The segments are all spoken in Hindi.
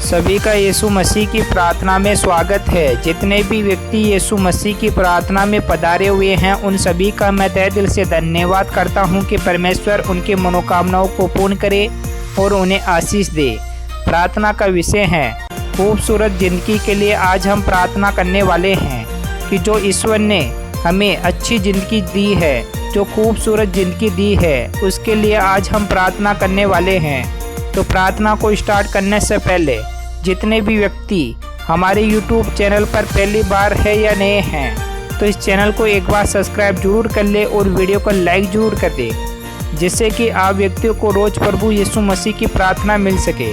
सभी का यीशु मसीह की प्रार्थना में स्वागत है। जितने भी व्यक्ति यीशु मसीह की प्रार्थना में पधारे हुए हैं उन सभी का मैं तहे दिल से धन्यवाद करता हूं कि परमेश्वर उनकी मनोकामनाओं को पूर्ण करे और उन्हें आशीष दे। प्रार्थना का विषय है खूबसूरत जिंदगी के लिए आज हम प्रार्थना करने वाले हैं कि जो ईश्वर ने हमें अच्छी ज़िंदगी दी है, जो खूबसूरत ज़िंदगी दी है, उसके लिए आज हम प्रार्थना करने वाले हैं। तो प्रार्थना को स्टार्ट करने से पहले जितने भी व्यक्ति हमारे YouTube चैनल पर पहली बार है या नए हैं तो इस चैनल को एक बार सब्सक्राइब जरूर कर ले और वीडियो को लाइक जरूर कर दे, जिससे कि आप व्यक्तियों को रोज़ प्रभु यीशु मसीह की प्रार्थना मिल सके।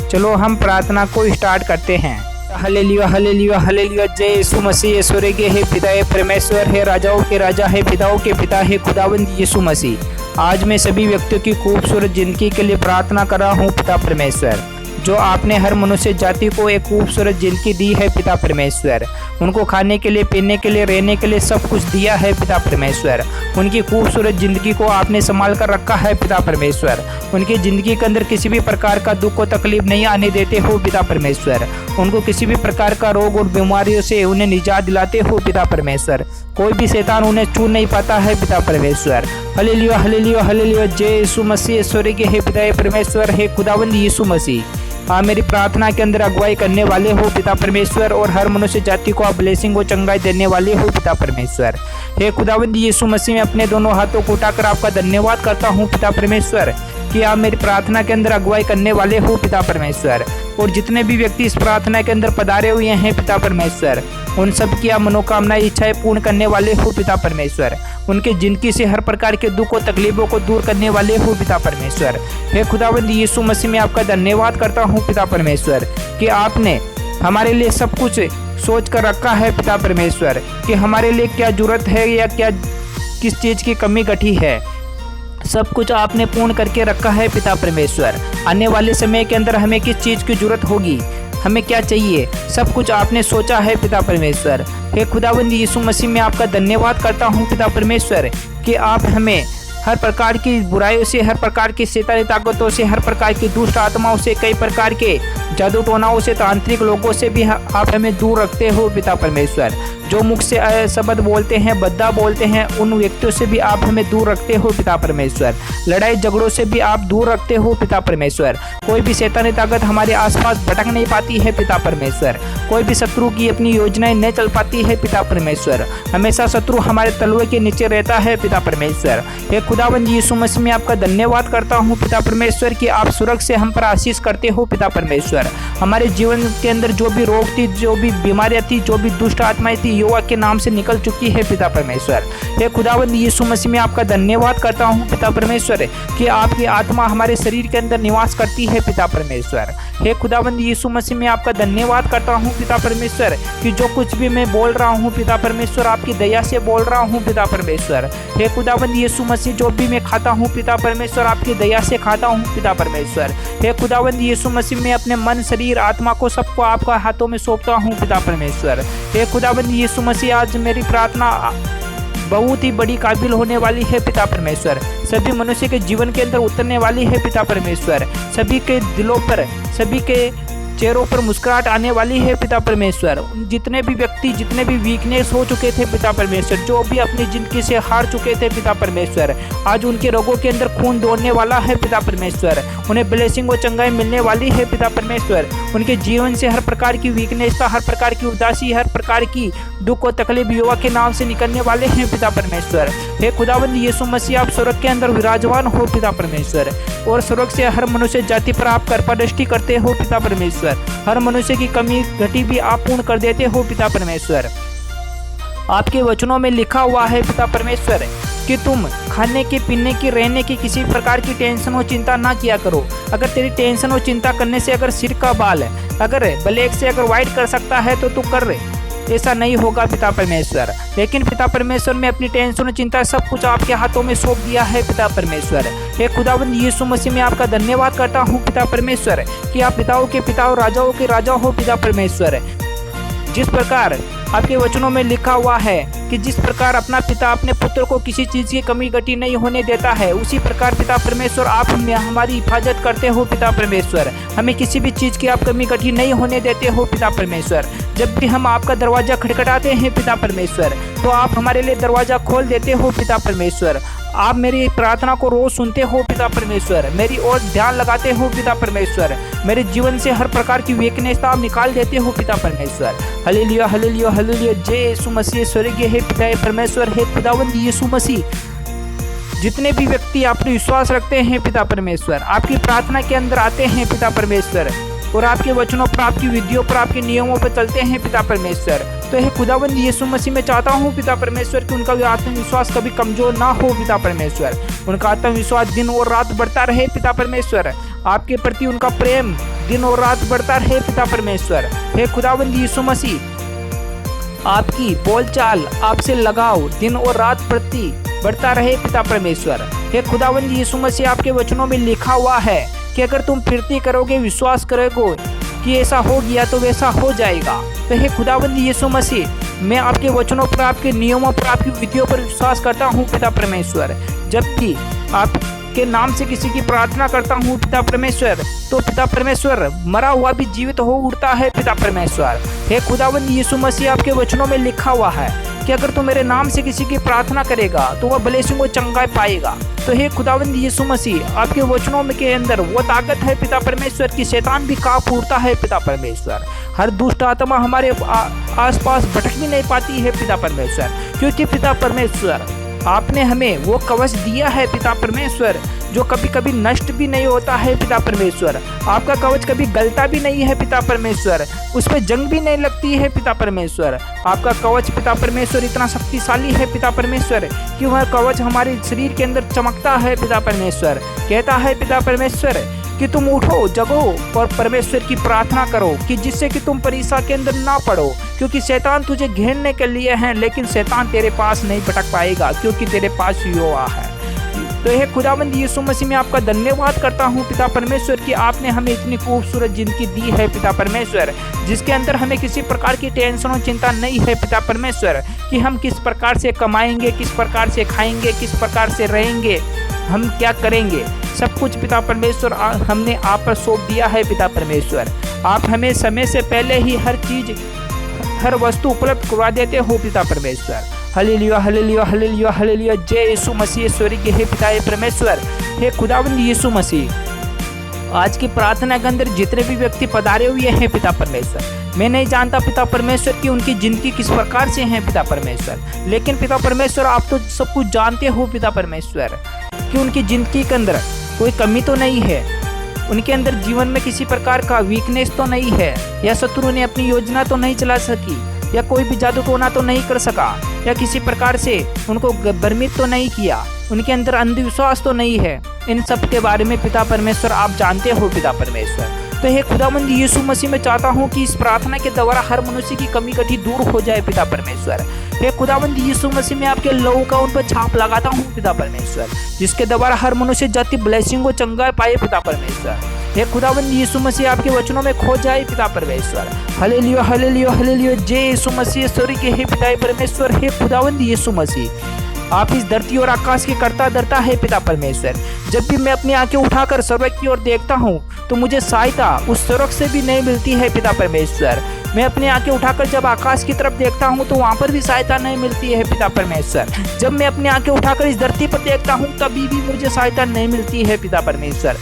चलो हम प्रार्थना को स्टार्ट करते हैं। Hallelujah hallelujah hallelujah. जय यीशु मसीह। स्वर्गीय है पिता है परमेश्वर है, राजाओं के राजा है, पिताओं के पिता है खुदावंद यीशु मसीह। आज मैं सभी व्यक्तियों की खूबसूरत जिंदगी के लिए प्रार्थना कर रहा हूँ पिता परमेश्वर। जो आपने हर मनुष्य जाति को एक खूबसूरत जिंदगी दी है पिता परमेश्वर, उनको खाने के लिए, पीने के लिए, रहने के लिए सब कुछ दिया है पिता परमेश्वर। उनकी खूबसूरत ज़िंदगी को आपने संभाल कर रखा है पिता परमेश्वर। उनकी ज़िंदगी के अंदर किसी भी प्रकार का दुख और तकलीफ नहीं आने देते हो पिता परमेश्वर। उनको किसी भी प्रकार का रोग और बीमारियों से उन्हें निजात दिलाते हो पिता परमेश्वर। कोई भी शैतान उन्हें छू नहीं पाता है पिता परमेश्वर। Hallelujah hallelujah hallelujah. जय यीशु मसीह। स्वर्गीय है पिता परमेश्वर है, खुदावंद यीशु मसीह। मेरी प्रार्थना के अंदर अगुवाई करने वाले हो पिता परमेश्वर और हर मनुष्य जाति को आप ब्लेसिंग और चंगाई देने वाले हो पिता परमेश्वर। हे खुदावंद यीशु मसीह, मैं अपने दोनों हाथों को उठाकर आपका धन्यवाद करता हूँ पिता परमेश्वर कि आप मेरी प्रार्थना के अंदर अगुवाई करने वाले हो पिता परमेश्वर। और जितने भी व्यक्ति इस प्रार्थना के अंदर पधारे हुए हैं पिता परमेश्वर, उन सब की आप मनोकामनाएं, इच्छाएं पूर्ण करने वाले हो पिता परमेश्वर। उनके जिंदगी से हर प्रकार के दुख और तकलीफों को दूर करने वाले हो पिता परमेश्वर। हे खुदावंद यीशु मसीह, मैं आपका धन्यवाद करता हूँ पिता परमेश्वर कि आपने हमारे लिए सब कुछ सोच कर रखा है पिता परमेश्वर कि हमारे लिए क्या जरूरत है या क्या किस चीज़ की कमी घटी है, सब कुछ आपने पूर्ण करके रखा है पिता परमेश्वर। आने वाले समय के अंदर हमें किस चीज़ की जरूरत होगी, हमें क्या चाहिए, सब कुछ आपने सोचा है पिता परमेश्वर। हे खुदावंद यीशु मसीह, मैं आपका धन्यवाद करता हूँ पिता परमेश्वर कि आप हमें हर प्रकार की बुराइयों से, हर प्रकार की शैतानी ताकतों से, हर प्रकार की दुष्ट आत्माओं से, कई प्रकार के जादू टोनाओं से, तांत्रिक लोगों से भी आप हमें दूर रखते हो पिता परमेश्वर। जो मुख से शब्द बोलते हैं, बद्दा बोलते हैं, उन व्यक्तियों से भी आप हमें दूर रखते हो पिता परमेश्वर। लड़ाई झगड़ों से भी आप दूर रखते हो पिता परमेश्वर। कोई भी शैतानी ताकत हमारे आसपास भटक नहीं पाती है पिता परमेश्वर। कोई भी शत्रु की अपनी योजनाएं नहीं चल पाती है पिता परमेश्वर। हमेशा शत्रु हमारे तलवे के नीचे रहता है पिता परमेश्वर। हे खुदावंद यीशु मसीह, मैं आपका धन्यवाद करता हूँ पिता परमेश्वर कि आप सुरक्षा से हम पर आशीष करते हो पिता परमेश्वर। हमारे जीवन के अंदर जो भी रोग थी, जो भी बीमारियां थी, जो भी दुष्ट आत्माएं थी, युवा के नाम से निकल चुकी है पिता परमेश्वर। हे खुदावंद यीशु मसीह, मैं आपका धन्यवाद करता हूँ पिता परमेश्वर कि आपकी आत्मा हमारे शरीर के अंदर निवास करती है पिता परमेश्वर। हे खुदावंद यीशु मसीह, मैं आपका धन्यवाद करता हूँ पिता परमेश्वर कि जो कुछ भी मैं बोल रहा हूँ पिता परमेश्वर, आपकी दया से बोल रहा हूँ पिता परमेश्वर। हे खुदावंद यीशु मसीह, जो भी मैं खाता हूँ पिता परमेश्वर, आपकी दया से खाता हूँ पिता परमेश्वर। हे खुदावंद यीशु मसीह, मैं अपने मन, शरीर, आत्मा को सबको आपका हाथों में सौंपता हूँ पिता परमेश्वर। हे खुदावंद यीशु मसीह, आज मेरी प्रार्थना बहुत ही बड़ी काबिल होने वाली है पिता परमेश्वर। सभी मनुष्य के जीवन के अंदर उतरने वाली है पिता परमेश्वर। सभी के दिलों पर, सभी के चेहरों पर मुस्कुराहट आने वाली है पिता परमेश्वर। जितने भी व्यक्ति, जितने भी वीकनेस हो चुके थे पिता परमेश्वर, जो भी अपनी जिंदगी से हार चुके थे पिता परमेश्वर, आज उनके रोगों के अंदर खून दौड़ने वाला है पिता परमेश्वर। उन्हें ब्लेसिंग और चंगाई मिलने वाली है पिता परमेश्वर। उनके जीवन से हर प्रकार की वीकनेस, हर प्रकार की उदासी, हर प्रकार की दुख और तकलीफ युवा के नाम से निकलने वाले हैं पिता परमेश्वर। हे खुदावंद यीशु मसीह, आप स्वर्ग के अंदर विराजमान हो पिता परमेश्वर और स्वर्ग से हर मनुष्य जाति पर आप कृपा दृष्टि करते हो पिता परमेश्वर। हर मनुष्य की कमी घटी भी आप पूर्ण कर देते हो पिता परमेश्वर। आपके वचनों में लिखा हुआ है पिता परमेश्वर कि तुम खाने की, पीने की, रहने की किसी प्रकार की टेंशन और चिंता ना किया करो। अगर तेरी टेंशन और चिंता करने से अगर सिर का बाल अगर ब्लैक से अगर वाइट कर सकता है तो तू कर, ऐसा नहीं होगा पिता परमेश्वर। लेकिन पिता परमेश्वर, मैं अपनी टेंशन और चिंता सब कुछ आपके हाथों में सौंप दिया है पिता परमेश्वर। हे खुदावंद यीशु मसीह, मैं आपका धन्यवाद करता हूँ पिता परमेश्वर कि आप पिताओं के पिता और राजाओं के राजा हो पिता परमेश्वर। जिस प्रकार आपके वचनों में लिखा हुआ है कि जिस प्रकार अपना पिता अपने पुत्र को किसी चीज़ की कमी घटी नहीं होने देता है, उसी प्रकार पिता परमेश्वर आप हमारी हिफाजत करते हो पिता परमेश्वर। हमें किसी भी चीज़ की आप कमी घटी नहीं होने देते हो पिता परमेश्वर। जब भी हम आपका दरवाज़ा खटखटाते हैं पिता परमेश्वर, तो आप हमारे लिए दरवाज़ा खोल देते हो पिता परमेश्वर। आप मेरी प्रार्थना को रोज सुनते हो पिता परमेश्वर, मेरी ओर ध्यान लगाते हो पिता परमेश्वर। मेरे जीवन से हर प्रकार की वीकनेस आप निकाल देते हो पिता परमेश्वर। Hallelujah hallelujah hallelujah. जय यीशु मसीह। स्वर्गीय है पिता परमेश्वर, है खुदावंद यीशु मसीह। जितने भी व्यक्ति आप पर विश्वास रखते हैं पिता परमेश्वर, आपकी प्रार्थना के अंदर आते हैं पिता परमेश्वर, और आपके वचनों पर, आपकी विधियों पर, आपके नियमों पर चलते हैं पिता परमेश्वर, तो हे खुदावंद यीशु मसीह मैं चाहता हूँ पिता परमेश्वर कि उनका आत्मविश्वास कभी कमजोर ना हो पिता परमेश्वर। उनका आत्मविश्वास दिन और रात बढ़ता रहे पिता परमेश्वर। आपके प्रति उनका प्रेम दिन और रात बढ़ता रहे पिता परमेश्वर। हे खुदावंद यीशु मसीह, आपकी बोलचाल, आपसे लगाव दिन और रात प्रति बढ़ता रहे पिता परमेश्वर। हे खुदावंद यीशु मसीह, आपके वचनों में लिखा हुआ है कि अगर तुम फिरती करोगे, विश्वास करोगे कि ऐसा हो गया तो वैसा हो जाएगा। तो हे खुदावंद यीशु मसीह, मैं आपके वचनों पर, आपके नियमों पर, आपकी विधियों पर विश्वास करता हूँ पिता परमेश्वर। जब भी आपके नाम से किसी की प्रार्थना करता हूँ पिता परमेश्वर, तो पिता परमेश्वर मरा हुआ भी जीवित हो उठता है पिता परमेश्वर। हे खुदावंद यीशु मसीह, आपके वचनों में लिखा हुआ है कि अगर तू मेरे नाम से किसी की प्रार्थना करेगा तो वह ब्लेसिंग को चंगाई पाएगा। तो हे खुदावंद यीशु मसीह, आपके वचनों में के अंदर वो ताकत है पिता परमेश्वर कि शैतान भी कांप उठता है पिता परमेश्वर। हर दुष्ट आत्मा हमारे आसपास भटक भी नहीं पाती है पिता परमेश्वर, क्योंकि पिता परमेश्वर आपने हमें वो कवच दिया है पिता परमेश्वर, जो कभी कभी नष्ट भी नहीं होता है पिता परमेश्वर। आपका कवच कभी गलता भी नहीं है पिता परमेश्वर, उस पर जंग भी नहीं लगती है पिता परमेश्वर। आपका कवच पिता परमेश्वर इतना शक्तिशाली है पिता परमेश्वर कि वह कवच हमारे शरीर के अंदर चमकता है पिता परमेश्वर। कहता है पिता परमेश्वर कि तुम उठो, जगो और परमेश्वर की प्रार्थना करो, कि जिससे कि तुम परीक्षा के अंदर ना पड़ो, क्योंकि शैतान तुझे घेरने के लिए है, लेकिन शैतान तेरे पास नहीं भटक पाएगा, क्योंकि तेरे पास यहोवा है। तो हे खुदावंद यीशु मसीह, मैं आपका धन्यवाद करता हूँ पिता परमेश्वर कि आपने हमें इतनी खूबसूरत जिंदगी दी है पिता परमेश्वर, जिसके अंदर हमें किसी प्रकार की टेंशन और चिंता नहीं है पिता परमेश्वर कि हम किस प्रकार से कमाएंगे, किस प्रकार से खाएंगे, किस प्रकार से रहेंगे, हम क्या करेंगे। सब कुछ पिता परमेश्वर हमने आप पर सौंप दिया है पिता परमेश्वर। आप हमें समय से पहले ही हर चीज, हर वस्तु उपलब्ध करवा देते हो पिता परमेश्वर। Hallelujah hallelujah hallelujah hallelujah. जय यीशु मसीह। स्वर्गीय है पिता परमेश्वर, हे खुदावंद यीशु मसीह, आज की प्रार्थना के अंदर जितने भी व्यक्ति पधारे हुए हैं पिता परमेश्वर, मैं नहीं जानता पिता परमेश्वर कि उनकी जिंदगी किस प्रकार से है पिता परमेश्वर, लेकिन पिता परमेश्वर आप तो सब कुछ जानते हो पिता परमेश्वर कि उनकी जिंदगी के अंदर कोई कमी तो नहीं है, उनके अंदर जीवन में किसी प्रकार का वीकनेस तो नहीं है, या शत्रु ने अपनी योजना तो नहीं चला सकी, या कोई भी जादू टोना तो नहीं कर सका, या किसी प्रकार से उनको भ्रमित तो नहीं किया, उनके अंदर अंधविश्वास तो नहीं है। इन सब के बारे में पिता परमेश्वर आप जानते हो पिता परमेश्वर। तो हे खुदावंद यीशु मसीह, मैं चाहता हूँ कि इस प्रार्थना के द्वारा हर मनुष्य की कमी कटी दूर हो जाए पिता परमेश्वर। हे खुदावंद यीशु मसीह, मैं आपके लहू का उन पर छाप लगाता हूँ पिता परमेश्वर, जिसके द्वारा हर मनुष्य जाति ब्लेसिंग को चंगा पाए पिता परमेश्वर। हे खुदावंद यीशु मसीह, आपके वचनों में खो जाए पिता परमेश्वर। Hallelujah hallelujah hallelujah. जय यीशु मसीह। स्वर्गीय है पिता परमेश्वर, हे खुदावंद यीशु मसीह, आप इस धरती और आकाश के कर्ता धर्ता है पिता परमेश्वर। जब भी मैं अपनी आंखें उठाकर स्वर्ग की ओर देखता हूँ तो मुझे सहायता उस स्वर्ग से भी नहीं मिलती है पिता परमेश्वर। मैं अपनी आंखें उठाकर जब आकाश की तरफ देखता हूँ तो वहाँ पर भी सहायता नहीं मिलती है पिता परमेश्वर। जब मैं अपनी आंखें उठाकर इस धरती पर देखता हूँ तभी भी मुझे सहायता नहीं मिलती है पिता परमेश्वर।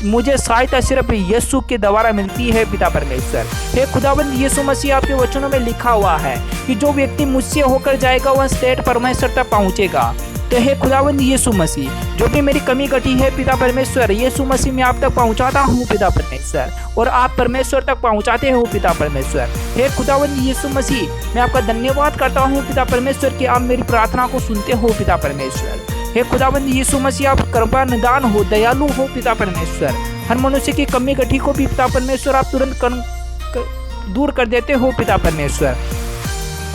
मुझे सहायता सिर्फ यीशु के द्वारा मिलती है पिता परमेश्वर। हे खुदावंद यीशु मसीह, आपके वचनों में लिखा हुआ है कि जो व्यक्ति मुझसे होकर जाएगा वह स्टेट परमेश्वर तक पहुँचेगा। तो हे खुदावंद यीशु मसीह, जो भी मेरी कमी घटी है पिता परमेश्वर, यीशु मसीह मैं आप तक पहुंचाता हूं पिता परमेश्वर, और आप परमेश्वर तक पहुंचाते हो पिता परमेश्वर। हे खुदावंद यीशु मसीह, मैं आपका धन्यवाद करता हूं पिता परमेश्वर कि आप मेरी प्रार्थना को सुनते हो पिता परमेश्वर। हे खुदावंद यीशु मसीह, आप कृपा निदान हो, दयालु हो पिता परमेश्वर। हर मनुष्य की कमी घटी को भी पिता परमेश्वर आप तुरंत दूर कर देते हो पिता परमेश्वर।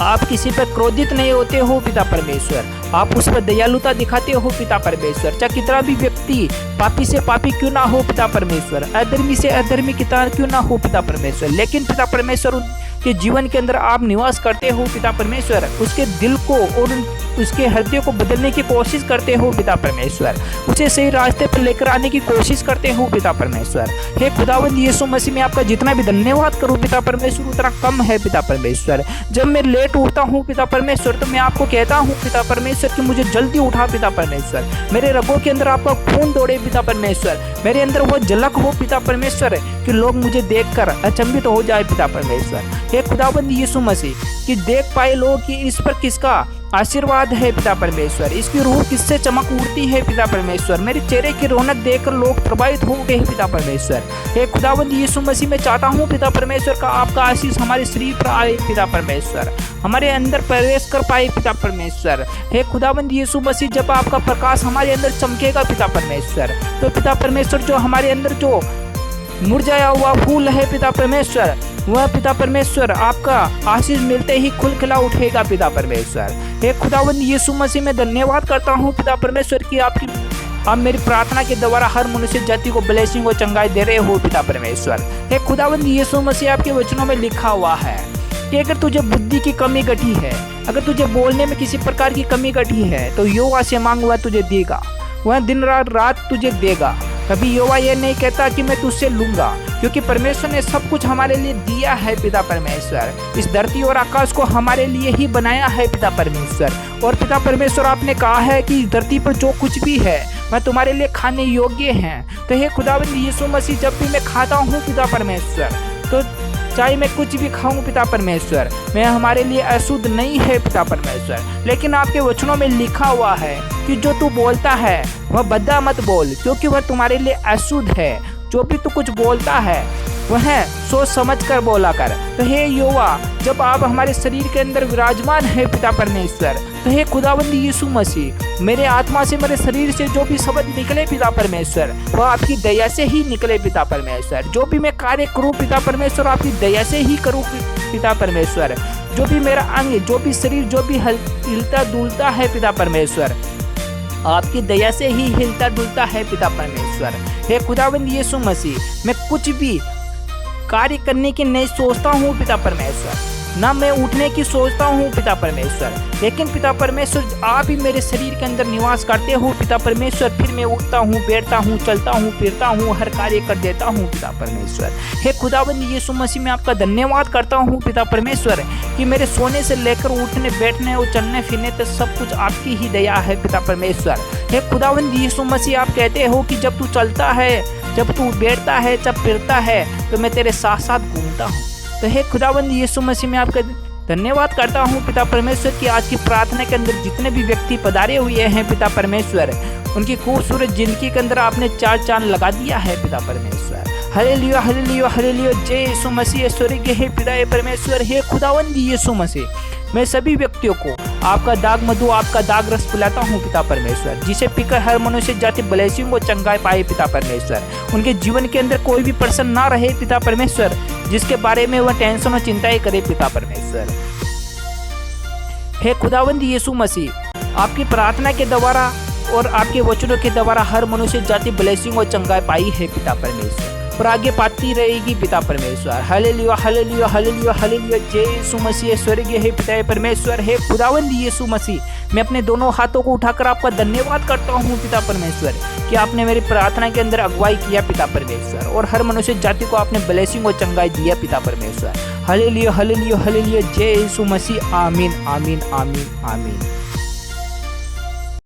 आप किसी पर क्रोधित नहीं होते हो पिता परमेश्वर, आप उस पर दयालुता दिखाते हो पिता परमेश्वर। चाहे कितना भी व्यक्ति पापी से पापी क्यों ना हो पिता परमेश्वर, अधर्मी से अधर्मी कितना क्यों ना हो पिता परमेश्वर, लेकिन पिता परमेश्वर के जीवन के अंदर आप निवास करते हो पिता परमेश्वर, उसके दिल को और उसके हृदय को बदलने की कोशिश करते हो पिता परमेश्वर, उसे सही रास्ते पर लेकर आने की कोशिश करते हो पिता परमेश्वर। हे खुदावंद यीशु मसीह, मैं आपका जितना भी धन्यवाद करूं पिता परमेश्वर उतना कम है पिता परमेश्वर। जब मैं लेट उठता हूं पिता परमेश्वर तो मैं आपको कहता हूं पिता परमेश्वर कि मुझे जल्दी उठा पिता परमेश्वर। मेरे रगों के अंदर आपका खून दौड़े पिता परमेश्वर, मेरे अंदर वो झलक हो पिता परमेश्वर कि लोग मुझे देखकर अचंभित हो जाए पिता परमेश्वर। हे खुदावंद यीशु मसीह, कि देख पाए लोग कि इस पर किसका आशीर्वाद है पिता परमेश्वर, इसकी रूह किससे चमक उड़ती है पिता परमेश्वर, मेरे चेहरे की रौनक देखकर लोग प्रभावित हो उठे हैं पिता परमेश्वर। हे खुदावंद यीशु मसीह, मैं चाहता हूँ पिता परमेश्वर का आपका आशीष हमारे शरीर पर आए पिता परमेश्वर, हमारे अंदर प्रवेश कर पाए पिता परमेश्वर। हे खुदावंद यीशु मसीह, जब आपका प्रकाश हमारे अंदर चमकेगा पिता परमेश्वर, तो पिता परमेश्वर जो हमारे अंदर जो मुरझाया हुआ फूल है पिता परमेश्वर, वह पिता परमेश्वर आपका आशीष मिलते ही खिलखिला उठेगा पिता परमेश्वर। हे खुदावंद यीशु मसीह, मैं धन्यवाद करता हूँ पिता परमेश्वर कि आप मेरी प्रार्थना के द्वारा हर मनुष्य जाति को ब्लेसिंग और चंगाई दे रहे हो पिता परमेश्वर। हे खुदावंद यीशु मसीह, आपके वचनों में लिखा हुआ है कि अगर तुझे बुद्धि की कमी घटी है, अगर तुझे बोलने में किसी प्रकार की कमी घटी है, तो यहोवा से मांग, वह तुझे देगा, वह दिन रात तुझे देगा। कभी यहोवा ये नहीं कहता कि मैं तुझसे लूंगा, क्योंकि परमेश्वर ने सब कुछ हमारे लिए दिया है पिता परमेश्वर। इस धरती और आकाश को हमारे लिए ही बनाया है पिता परमेश्वर। और पिता परमेश्वर, आपने कहा है कि इस धरती पर जो कुछ भी है वह तुम्हारे लिए खाने योग्य है। तो हे खुदावंद यीशु मसीह, जब भी मैं खाता हूँ पिता परमेश्वर, तो चाहे मैं कुछ भी खाऊं पिता परमेश्वर, मैं हमारे लिए अशुद्ध नहीं है पिता परमेश्वर, लेकिन आपके वचनों में लिखा हुआ है कि जो तू बोलता है वह बद्दा मत बोल, क्योंकि वह तुम्हारे लिए अशुद्ध है। जो भी तू कुछ बोलता है वह सोच समझ कर बोला कर। तो हे यहोवा, जब आप हमारे शरीर के अंदर विराजमान है पिता परमेश्वर, तो हे खुदावंद यीशु मसीह, मेरे आत्मा से, मेरे शरीर से जो भी शब्द निकले पिता परमेश्वर, वह आपकी दया से ही निकले पिता परमेश्वर। जो भी मैं कार्य करूं पिता परमेश्वर, आपकी दया से ही करूं पिता परमेश्वर। जो भी मेरा अंग, जो भी शरीर, जो भी हिलता डुलता है पिता परमेश्वर, आपकी दया से ही हिलता डुलता है पिता परमेश्वर। हे खुदावंद यीशु मसीह, मैं कुछ भी कार्य करने की नहीं सोचता हूँ पिता परमेश्वर, ना मैं उठने की सोचता हूँ पिता परमेश्वर, लेकिन पिता परमेश्वर आप ही मेरे शरीर के अंदर निवास करते हो पिता परमेश्वर। फिर मैं उठता हूँ, बैठता हूँ, चलता हूँ, फिरता हूँ, हर कार्य कर देता हूँ पिता परमेश्वर। हे खुदावंद यीशु मसीह, मैं आपका धन्यवाद करता हूँ पिता परमेश्वर कि मेरे सोने से लेकर उठने, बैठने और चलने फिरने तक सब कुछ आपकी ही दया है पिता परमेश्वर। हे खुदावंद यीशु मसीह, आप कहते हो कि जब तू चलता है, जब तू बैठता है, जब फिरता है, तो मैं तेरे साथ साथ घूमता हूँ। तो हे खुदावंद यीशु मसीह, मैं आपका धन्यवाद करता हूँ पिता परमेश्वर कि आज की प्रार्थना के अंदर जितने भी व्यक्ति पधारे हुए हैं पिता परमेश्वर, उनकी खूबसूरत जिंदगी के अंदर आपने चार चांद लगा दिया है पिता परमेश्वर। हालेलुया, हालेलुया, हालेलुया, जय यीशु मसीह। स्वर्गीय हे पिता परमेश्वर, हे खुदावंद यीशु मसीह, मैं सभी व्यक्तियों को आपका दाग मधु, आपका दाग रस पिलाता हूँ पिता परमेश्वर, जिसे पीकर हर मनुष्य जाति ब्लेसिंग और चंगाई पाए पिता परमेश्वर। उनके जीवन के अंदर कोई भी पर्सन ना रहे पिता परमेश्वर जिसके बारे में वह टेंशन और चिंताएं करे पिता परमेश्वर। हे खुदावंद यीशु मसीह, आपकी प्रार्थना के द्वारा और आपके वचनों के द्वारा हर मनुष्य जाति ब्लेसिंग और चंगाई पाई है पिता परमेश्वर, और आगे पाती रहेगी पिता परमेश्वर। हालेलुया, हालेलुया, हालेलुया, हालेलुया, जय यीशु मसीह। स्वर्गीय हे पिता परमेश्वर, हे खुदावंद यीशु मसीह, मैं अपने दोनों हाथों को उठाकर आपका धन्यवाद करता हूँ पिता परमेश्वर कि आपने मेरी प्रार्थना के अंदर अगुवाई किया पिता परमेश्वर, और हर मनुष्य जाति को आपने ब्लेसिंग और चंगाई दिया पिता परमेश्वर। हालेलुया, हालेलुया, हालेलुया, जय यीशु मसीह। आमीन, आमीन, आमीन, आमीन।